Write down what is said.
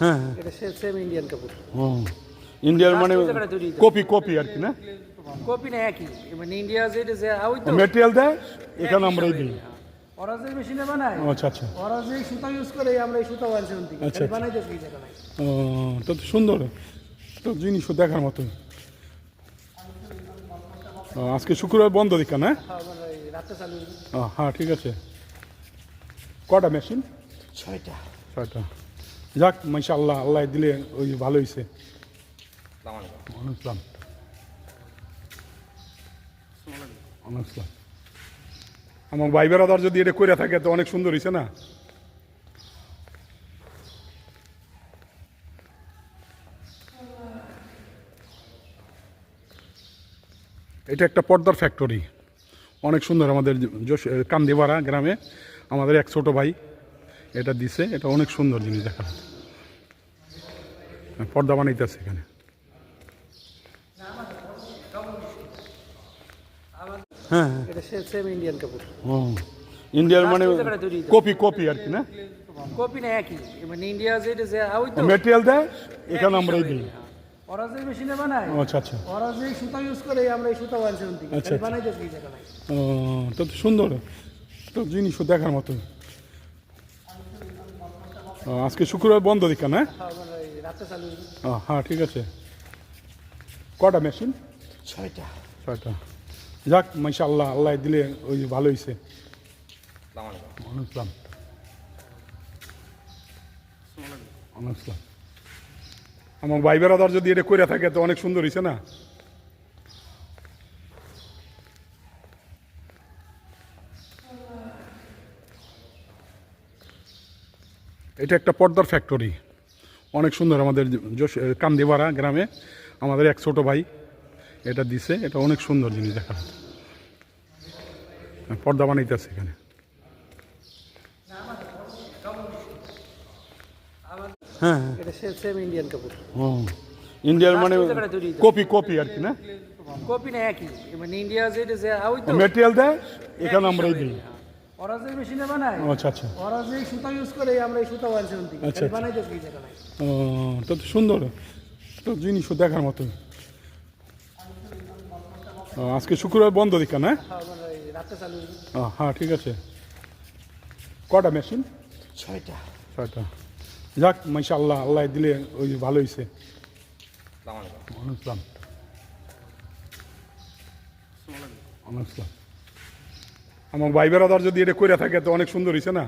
হ্যাঁ হ্যাঁ এটা সেম ইন্ডিয়ান কাপড়। ও ইন্ডিয়ার মানে Last জায়গাটা তৈরি হতো। কপি কপি আর কি না কপি না একই, মানে ইন্ডিয়া যেটা যে ওই তো মেটেরিয়াল দেয় এখানে একই আমরাই সব দিই। একই, হ্যাঁ। ওরা যে মেশিনে বানায়, ও আচ্ছা আচ্ছা ওরা যে সুতা ইউজ করে আমরা এই সুতা আনছি ওখান থেকে। আচ্ছা, খালি আচ্ছা। বানাইতেছি এই জায়গা নাই। ও তো তো সুন্দর তো জিনিসও দেখার মতো। আজকে শুক্রবার বন্ধ দিকা না? হ্যাঁ, মানে এই রাতে চালু হ্যাঁ ঠিক আছে। কটা মেশিন? 6টা। 6টা। যাক মাশাআল্লাহ, আল্লাহ দিলে ওই ভালো হয়েছে। আসসালাম। আসসালাম। আমার ভাই বেড়াদার যদি এটা করে থাকে তো অনেক সুন্দর হয়েছে না? এটা একটা পর্দার ফ্যাক্টরি, অনেক সুন্দর। আমাদের কান্দিপাড়া গ্রামে আমাদের এক ছোট ভাই এটা দিছে, এটা অনেক সুন্দর জিনিস দেখা। পর্দা বানাইতেছে এখানে। হ্যাঁ হ্যাঁ এটা সেম ইন্ডিয়ান কাপড়। ও ইন্ডিয়ার মানে Last জায়গাটা তৈরি হতো। কপি কপি আর কি না কপি না একই, মানে ইন্ডিয়া যেটা যে ওই তো মেটেরিয়াল দেয় এখানে একই আমরাই সব দিই। একই, হ্যাঁ। ওরা যে মেশিনে বানায়, ও আচ্ছা আচ্ছা ওরা যে সুতা ইউজ করে আমরা এই সুতা আনছি ওখান থেকে। আচ্ছা, খালি আচ্ছা। বানাইতেছি এই জায়গা নাই। ও তো তো সুন্দর তো জিনিসও দেখার মতো। আজকে শুক্রবার বন্ধ দিকা না? হ্যাঁ, মানে এই রাতে চালু হ্যাঁ ঠিক আছে। কটা মেশিন? 6টা। 6টা। যাক মাশাআল্লাহ, আল্লাহ দিলে ওই ভালো হয়েছে। আসসালাম। আসসালাম। আমার ভাই বেড়াদার যদি এটা করে থাকে তো অনেক সুন্দর হয়েছে না? এটা একটা পর্দার ফ্যাক্টরি, অনেক সুন্দর। আমাদের কান্দিপাড়া গ্রামে আমাদের এক ছোট ভাই এটা দিছে, এটা অনেক সুন্দর জিনিস দেখা। পর্দা বানাইতেছে এখানে। হ্যাঁ হ্যাঁ এটা সেম ইন্ডিয়ান কাপড়। ও ইন্ডিয়ার মানে Last জায়গাটা তৈরি হতো। কপি কপি আর কি না কপি না একই, মানে ইন্ডিয়া যেটা যে ওই তো মেটেরিয়াল দেয় এখানে একই আমরাই সব দিই। একই, হ্যাঁ। ওরা যে মেশিনে বানায়, ও আচ্ছা আচ্ছা ওরা যে সুতা ইউজ করে আমরা এই সুতা আনছি ওখান থেকে। আচ্ছা, খালি আচ্ছা। বানাইতেছি এই জায়গা নাই। ও তো তো সুন্দর তো জিনিসও দেখার মতো। আজকে শুক্রবার বন্ধ দিকা না? হ্যাঁ, মানে এই রাতে চালু হ্যাঁ ঠিক আছে। কটা মেশিন? 6টা। 6টা। যাক মাশাআল্লাহ, আল্লাহ দিলে ওই ভালো হয়েছে। আসসালাম। আসসালাম। আমার ভাই বেড়াদার যদি এটা করে থাকে তো অনেক সুন্দর হয়েছে না?